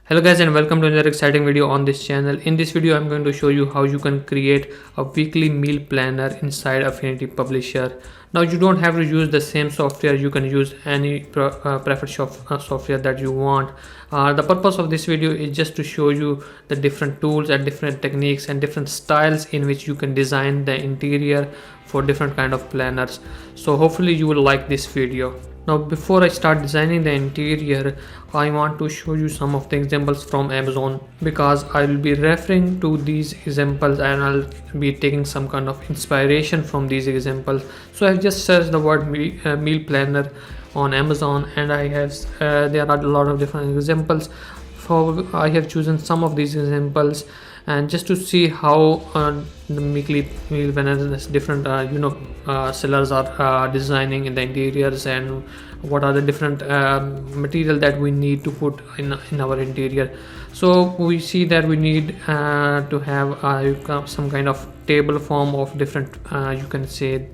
Hello guys, and welcome to another exciting video on this channel. In this video I'm going to show you how you can create a weekly meal planner inside Affinity Publisher. Now you don't have to use the same software. You can use any preferred software that you want. The purpose of this video is just to show you the different tools and different techniques and different styles in which you can design the interior for different kind of planners. So hopefully you will like this video. Now before I start designing the interior, I want to show you some of the examples from Amazon, because I will be referring to these examples and I'll be taking some kind of inspiration from these examples. So I've just searched the word meal planner on Amazon, and I have there are a lot of different examples. I have chosen some of these examples, and just to see how the weekly meal planners different sellers are designing in the interiors, and what are the different material that we need to put in our interior. So we see that we need to have some kind of table form of different you can say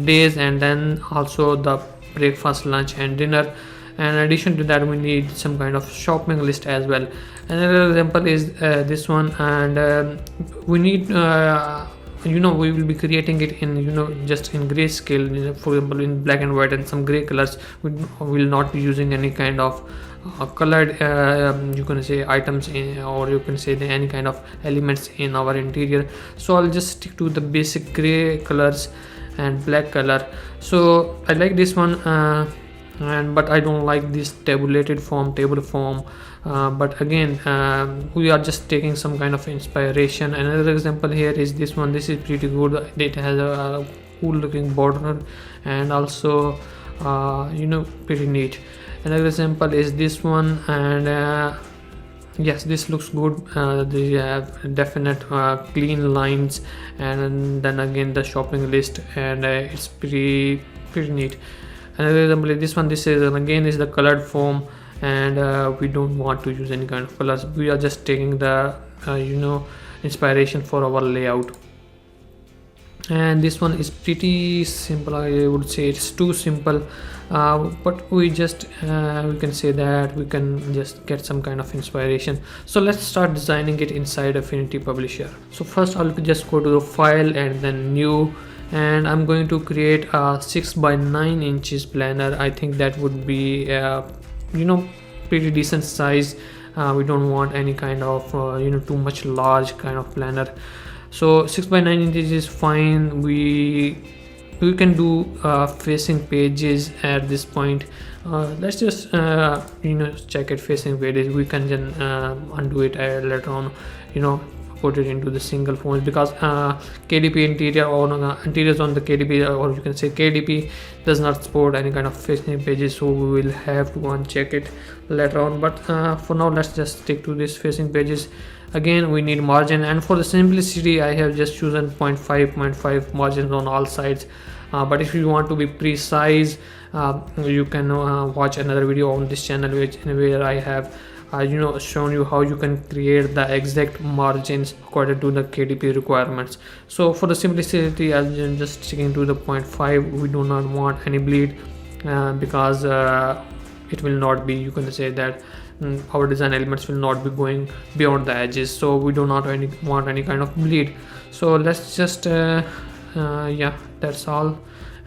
days, and then also the breakfast, lunch and dinner. And in addition to that, we need some kind of shopping list as well. Another example is this one, and we need we will be creating it in just in grayscale, for example in black and white and some gray colors. We will not be using any kind of colored you can say items or you can say any kind of elements in our interior. So I'll just stick to the basic gray colors and black color. So I like this one, but I don't like this table form. But again, we are just taking some kind of inspiration. Another example here is this one. This is pretty good. It has a cool looking border and also pretty neat. Another example is this one, and yes, this looks good. They have definite clean lines, and then again the shopping list, and it's pretty neat. Another example is this one. This is again is the colored form, and we don't want to use any kind of colors. We are just taking the inspiration for our layout. And this one is pretty simple. I would say it's too simple, but we just we can say that we can just get some kind of inspiration. So let's start designing it inside Affinity Publisher. So first I'll just go to the file and then new, and I'm going to create a 6 by 9 inches planner. I think that would be pretty decent size. We don't want any kind of too much large kind of planner. So 6 by 9 inches is fine. We can do facing pages at this point. Let's just check it facing pages. We can then undo it later on, put it into the single forms, because KDP interior or interiors on the KDP, or you can say KDP, does not support any kind of facing pages, so we will have to uncheck it later on. But for now, let's just stick to this facing pages. Again, we need margin, and for the simplicity I have just chosen 0.5 margins on all sides. But if you want to be precise, you can watch another video on this channel where I have shown you how you can create the exact margins according to the KDP requirements. So for the simplicity, I'm just sticking to the 0.5. We do not want any bleed, because it will not be, you can say that our design elements will not be going beyond the edges, so we do not want any kind of bleed. So let's just yeah, that's all,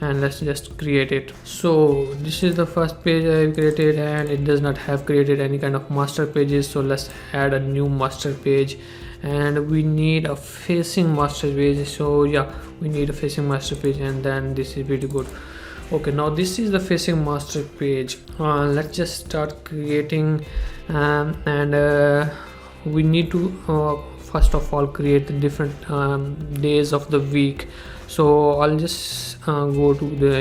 and let's just create it. So this is the first page I created, and it does not have created any kind of master pages. So let's add a new master page, and we need a facing master page. So yeah, we need a facing master page, and then this is pretty good. Okay, now this is the facing master page. Let's just start creating, and we need to first of all create the different days of the week. So I'll just go to the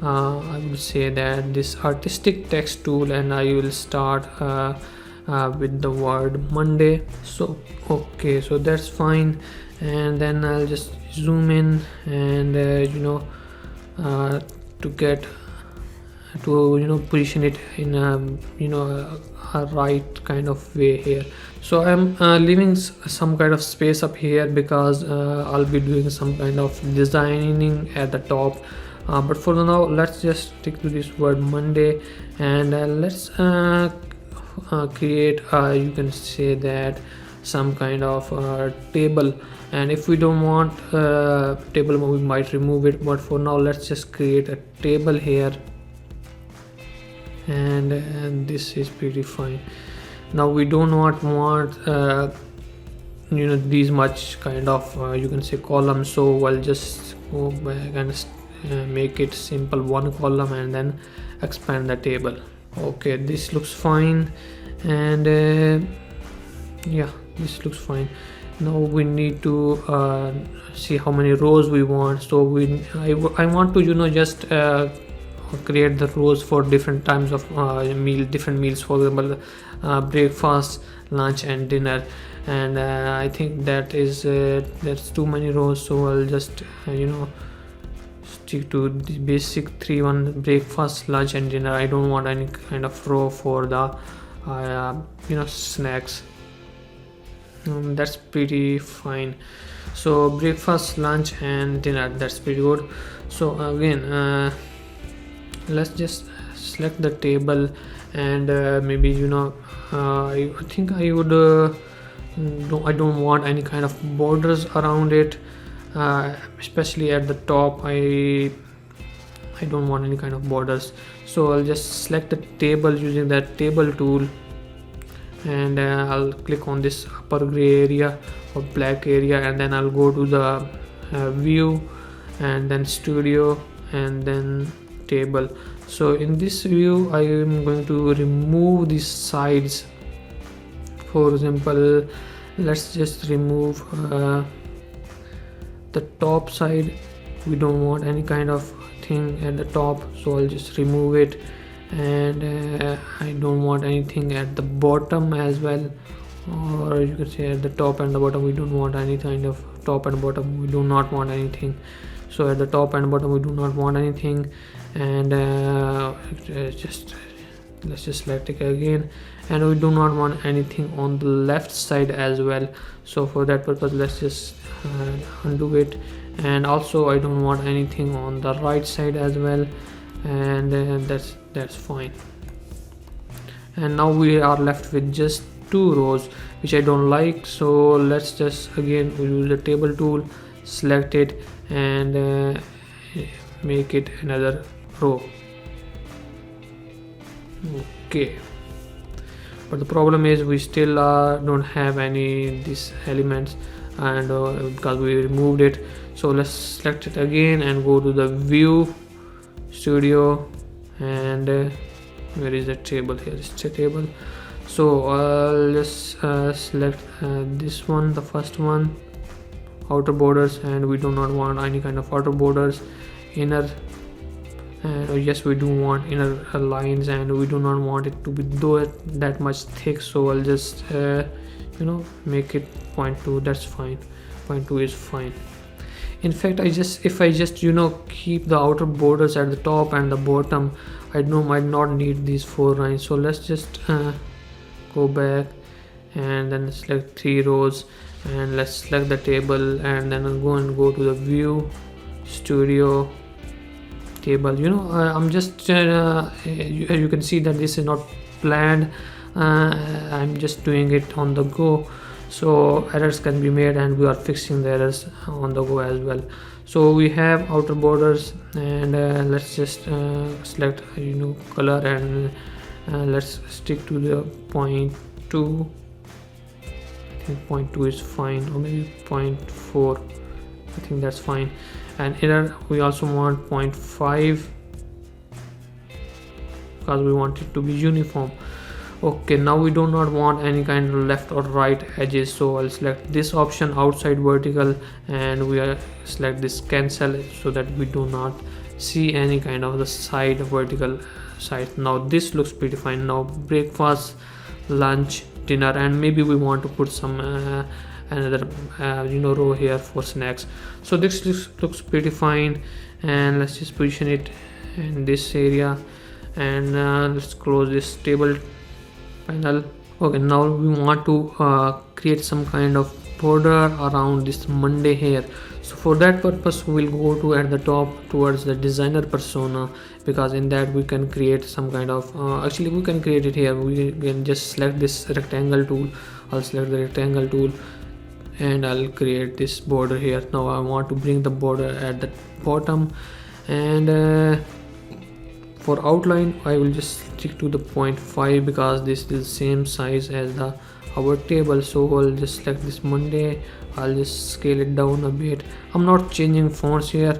I would say that this artistic text tool, and I will start with the word Monday. So okay, so that's fine, and then I'll just zoom in, and to get to position it in a right kind of way here. So I'm leaving some kind of space up here, because I'll be doing some kind of designing at the top, but for now let's just stick to this word Monday, and let's create you can say that some kind of table, and if we don't want table we might remove it, but for now let's just create a table here, and this is pretty fine. Now we do not want these much kind of you can say columns, so I'll just go back and make it simple one column and then expand the table. Okay, this looks fine, and yeah, this looks fine. Now we need to see how many rows we want. So I want to just create the rows for different times of different meals, for example breakfast, lunch and dinner, and I think that's too many rows, so I'll just stick to the basic 3-1 breakfast, lunch and dinner. I don't want any kind of row for the snacks. That's pretty fine. So breakfast, lunch and dinner, that's pretty good. So again let's just select the table, and maybe I think I would I don't want any kind of borders around it, especially at the top. I don't want any kind of borders, so I'll just select the table using that table tool, and I'll click on this upper gray area or black area, and then I'll go to the view and then studio and then table. So in this view I am going to remove these sides. For example, let's just remove the top side. We don't want any kind of thing at the top, so I'll just remove it, and I don't want anything at the bottom as well, or you can say at the top and the bottom. We don't want any kind of top and bottom, we do not want anything. So at the top and bottom we do not want anything, and let's just select it again, and we do not want anything on the left side as well. So for that purpose let's just undo it, and also I don't want anything on the right side as well, and that's fine. And now we are left with just 2 rows, which I don't like. So let's just again use the table tool, select it and make it another row. Okay, but the problem is we still don't have any these elements, and because we removed it. So let's select it again and go to the view, studio, and where is the table? Here is the table. So let's select this one, the first one, outer borders, and we do not want any kind of outer borders. Inner, and yes, we do want inner lines, and we do not want it to be that much thick. So I'll just make it 0.2. That's fine. 0.2 is fine. In fact, if I just keep the outer borders at the top and the bottom, I might not need these 4 lines. So let's just go back and then select 3 rows, and let's select the table, and then I'll go to the view, studio, table. I'm just you can see that this is not planned. I'm just doing it on the go, so errors can be made, and we are fixing the errors on the go as well. So we have outer borders, and let's just select color, and let's stick to the 0.2. I think 0.2 is fine, or maybe 0.4. I think that's fine. And inner we also want 0.5 because we want it to be uniform. Okay, now we do not want any kind of left or right edges, so I'll select this option, outside vertical, and we select this cancel, so that we do not see any kind of the side vertical side. Now this looks pretty fine. Now breakfast, lunch, dinner, and maybe we want to put some another row here for snacks. So this looks pretty fine, and let's just position it in this area, and let's close this table panel, Okay, now we want to create some kind of border around this Monday here. So for that purpose we'll go to at the top towards the designer persona, because in that we can create some kind of actually we can create it here. We can just select this rectangle tool. I'll select the rectangle tool and I'll create this border here. Now I want to bring the border at the bottom, and for outline I will just stick to the 0.5 because this is the same size as the our table. So I'll just select this Monday. I'll just scale it down a bit. I'm not changing fonts here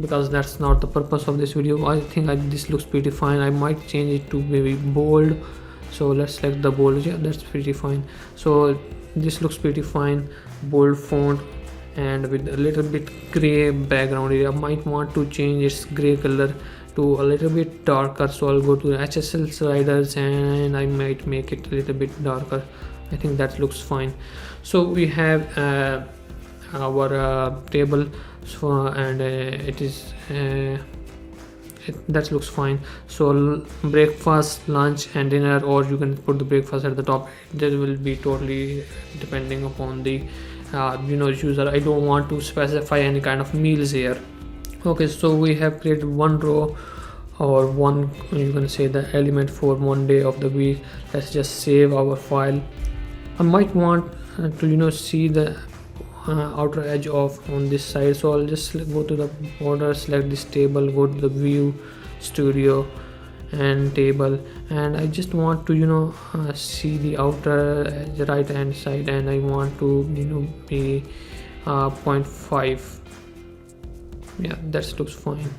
because that's not the purpose of this video. I think this looks pretty fine. I might change it to maybe bold. So let's select the bold. Yeah, that's pretty fine. So this looks pretty fine, bold font and with a little bit gray background area. I might want to change its gray color to a little bit darker, so I'll go to the HSL sliders and I might make it a little bit darker. I think that looks fine. So we have our table, so and it is that looks fine. So breakfast, lunch and dinner, or you can put the breakfast at the top. That will be totally depending upon the user. I don't want to specify any kind of meals here. Okay, so we have created one row or one, you can say, the element for one day of the week. Let's just save our file. I might want to see the outer edge of on this side, so I'll just go to the border, select this table, go to the view, studio and table, and I just want to see the outer edge, right hand side, and I want to be 0.5. yeah, that looks fine.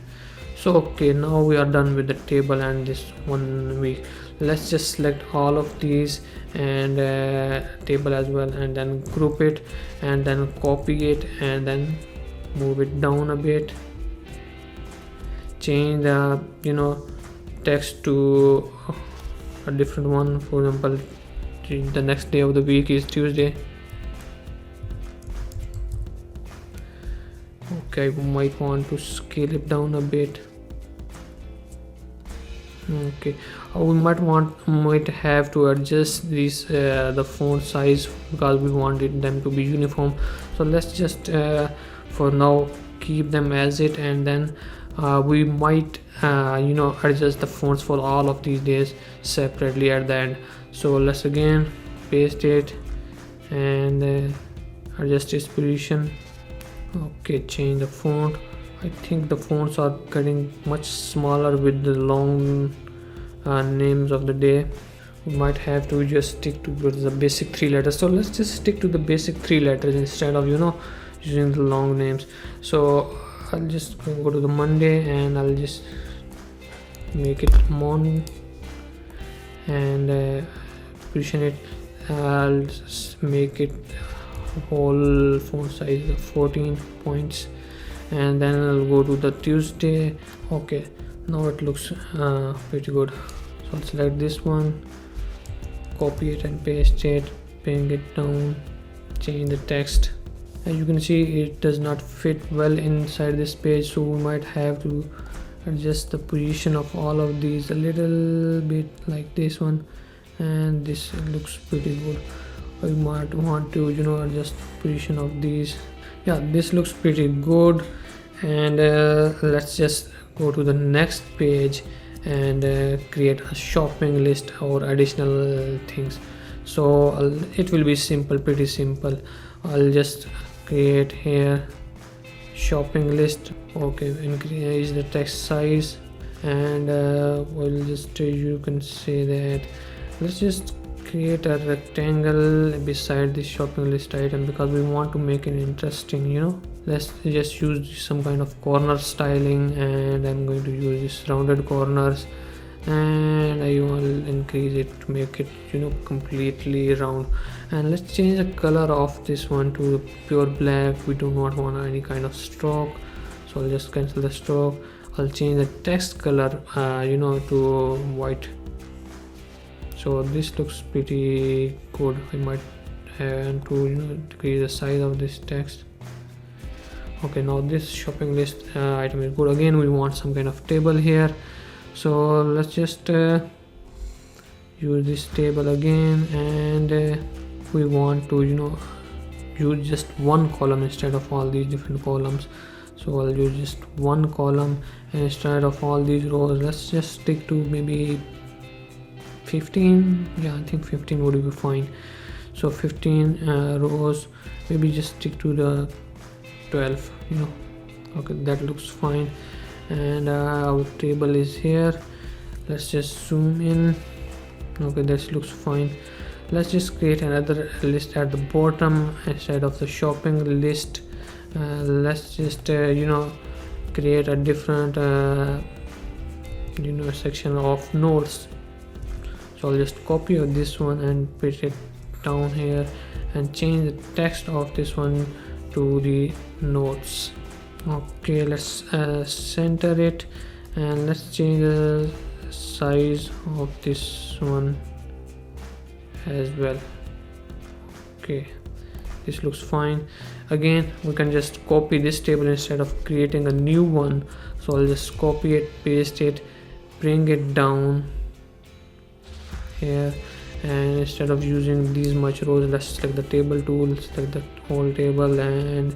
So okay, now we are done with the table and this 1 week. Let's just select all of these and table as well, and then group it and then copy it and then move it down a bit, change the text to a different one. For example, the next day of the week is Tuesday. Okay, we might want to scale it down a bit. Okay, we might have to adjust these the font size because we wanted them to be uniform. So let's just for now keep them as it, and then we might adjust the fonts for all of these days separately at the end. So let's again paste it and adjust its position. Okay, change the font. I think the fonts are getting much smaller with the long names of the day. We might have to just stick to the basic 3 letters. So let's just stick to the basic 3 letters instead of using the long names. So I'll just go to the Monday and I'll just make it morning and position it. I'll just make it whole font size of 14 points, and then I'll go to the Tuesday. Okay, now it looks pretty good. So I'll select this one, copy it and paste it, bring it down, change the text. As you can see, it does not fit well inside this page, so we might have to adjust the position of all of these a little bit, like this one, and this looks pretty good. I might want to adjust position of these. Yeah, this looks pretty good. And let's just go to the next page and create a shopping list or additional things. So it will be simple, pretty simple. I'll just create here shopping list. Okay, increase the text size, and we'll just you can say that let's just create a rectangle beside this shopping list item because we want to make it interesting. Let's just use some kind of corner styling, and I'm going to use this rounded corners, and I will increase it to make it completely round. And let's change the color of this one to pure black. We do not want any kind of stroke, so I'll just cancel the stroke. I'll change the text color to white. So this looks pretty good. I might have to decrease the size of this text. Okay, now this shopping list item is good. Again, we want some kind of table here, so let's just use this table again, and we want to use just one column instead of all these different columns. So I'll use just one column instead of all these rows. Let's just stick to maybe 15. Yeah, I think 15 would be fine. So 15 rows, maybe just stick to the 12, okay, that looks fine. And our table is here. Let's just zoom in. Okay, this looks fine. Let's just create another list at the bottom instead of the shopping list. Let's just create a different section of notes. So I'll just copy this one and put it down here and change the text of this one to the notes. Okay, let's center it, and let's change the size of this one as well. Okay, this looks fine. Again, we can just copy this table instead of creating a new one. So I'll just copy it, paste it, bring it down here, and instead of using these much rows, let's select the table tool, select the whole table, and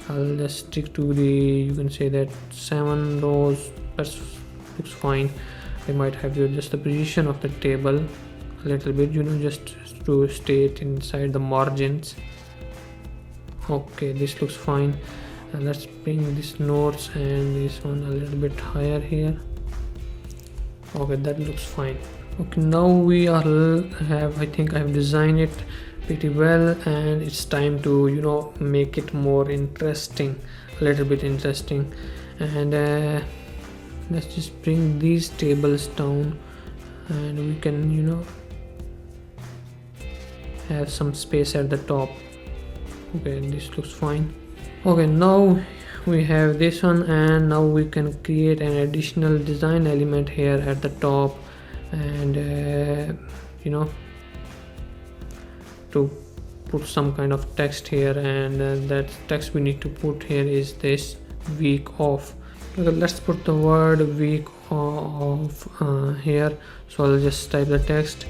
I'll just stick to the, you can say that 7 rows. That looks fine. I might have just the position of the table a little bit, just to stay it inside the margins. Okay, this looks fine. And let's bring this notes and this one a little bit higher here. Okay, that looks fine. Okay, now we I think I've designed it pretty well, and it's time to make it more interesting, a little bit interesting. And let's just bring these tables down, and we can have some space at the top. Okay, this looks fine. Okay, now we have this one, and now we can create an additional design element here at the top, and to put some kind of text here, and that text we need to put here is this week off. Okay, let's put the word week off here. So I'll just type the text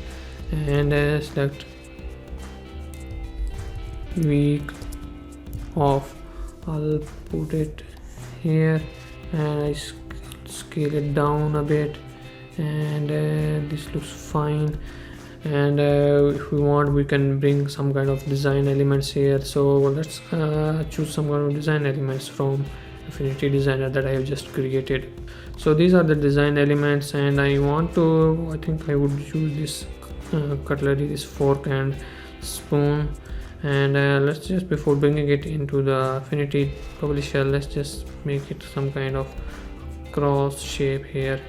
and select week off. I'll put it here, and I scale it down a bit, and this looks fine. And if we want, we can bring some kind of design elements here. So let's choose some kind of design elements from Affinity Designer that I have just created. So these are the design elements, and I think I would use this cutlery, this fork and spoon. And let's just, before bringing it into the Affinity Publisher, let's just make it some kind of cross shape here,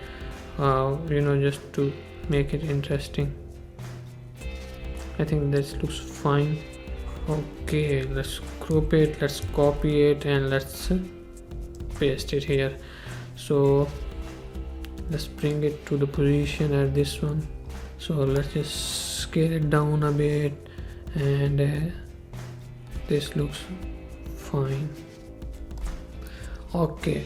just to make it interesting. I think this looks fine. Okay, let's group it, let's copy it, and let's paste it here. So let's bring it to the position at this one. So let's just scale it down a bit, and this looks fine. Okay,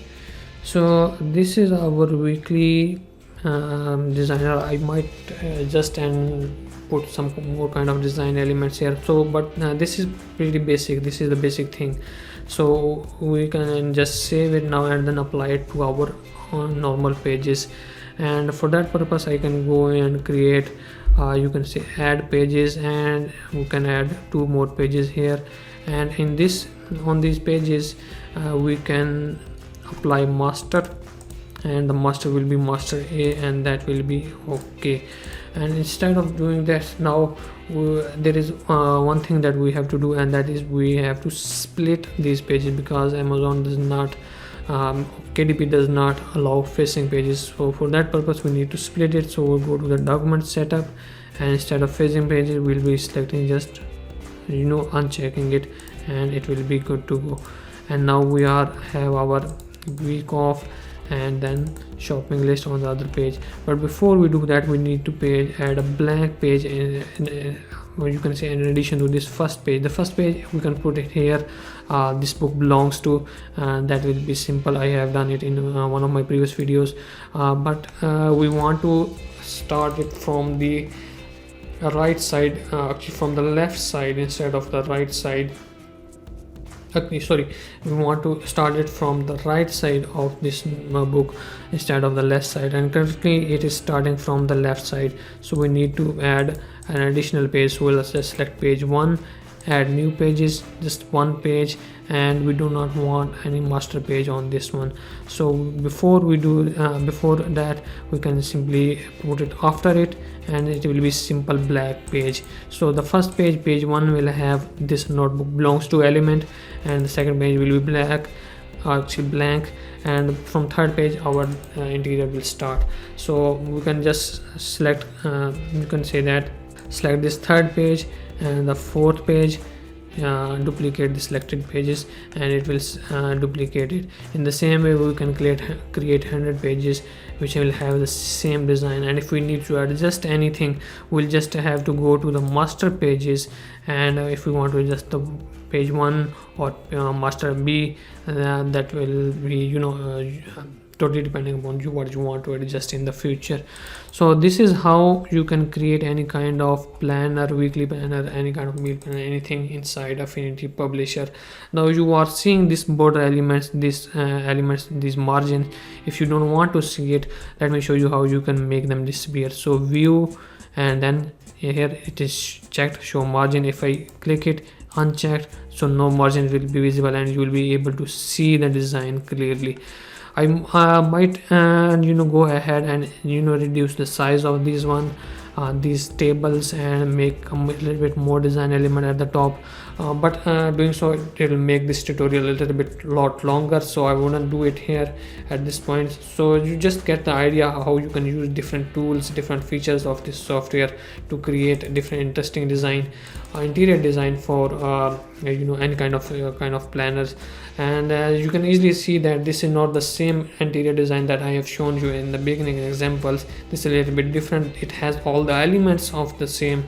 so this is our weekly designer. I might just put some more kind of design elements here. So but this is pretty basic. This is the basic thing. So we can just save it now and then apply it to our normal pages. And for that purpose, I can go and create you can say add pages, and we can add 2 more pages here. And on these pages we can apply master, and the master will be master A, and that will be okay. And instead of doing that, now there is one thing that we have to do, and that is we have to split these pages, because Amazon does not KDP does not allow facing pages. So for that purpose we need to split it. So we'll go to the document setup, and instead of facing pages we'll be selecting just unchecking it, and it will be good to go. And now we have our week off and then shopping list on the other page. But before we do that, we need to add a blank page you can say in addition to this first page. The first page we can put it here, this book belongs to, and that will be simple. I have done it in one of my previous videos, but we want to start it from the right side, actually from the left side instead of the right side. Okay, sorry, we want to start it from the right side of this book instead of the left side, and currently it is starting from the left side, so we need to add an additional page. So we'll just select page 1, add new pages, just one page, and we do not want any master page on this one. So before that we can simply put it after it, and it will be simple black page. So the first page, page 1, will have this notebook belongs to element, and the second page will be black, actually blank, and from third page our interior will start. So we can just select, you can say that select this third page and the fourth page, duplicate the selected pages, and it will duplicate it. In the same way we can create 100 pages which will have the same design, and if we need to adjust anything we'll just have to go to the master pages, and if we want to adjust the page 1 or master B, that will be totally depending upon you what you want to adjust in the future. So this is how you can create any kind of planner, weekly planner, any kind of meal planner, anything inside Affinity Publisher. Now you are seeing this border elements, these margins. If you don't want to see it, let me show you how you can make them disappear. So view, and then here it is checked, show margin. If I click it, unchecked, so no margin will be visible, and you will be able to see the design clearly. I might go ahead and reduce the size of these tables and make a little bit more design element at the top, but doing so it will make this tutorial a little bit lot longer, so I wouldn't do it here at this point. So you just get the idea how you can use different tools, different features of this software to create different interesting design, interior design for any kind of planners. And you can easily see that this is not the same interior design that I have shown you in the beginning examples. This is a little bit different. It has all the elements of the same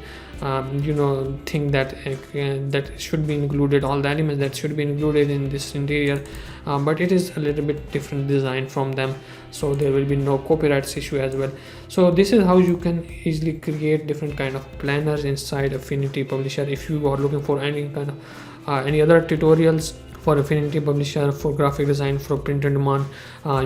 thing that should be included, all the elements that should be included in this interior, but it is a little bit different design from them, so there will be no copyrights issue as well. So this is how you can easily create different kind of planners inside Affinity Publisher. If you are looking for any kind of any other tutorials for Affinity Publisher, for graphic design, for print on demand,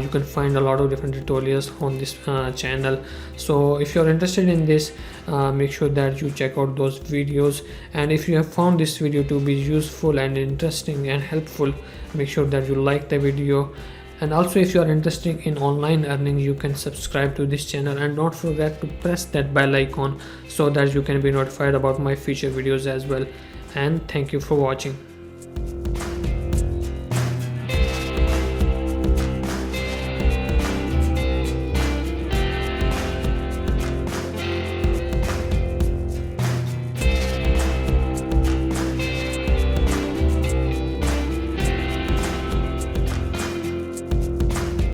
you can find a lot of different tutorials on this channel. So if you're interested in this, make sure that you check out those videos, and if you have found this video to be useful and interesting and helpful, make sure that you like the video. And also, if you are interested in online earning, you can subscribe to this channel, and don't forget to press that bell icon so that you can be notified about my future videos as well. And thank you for watching.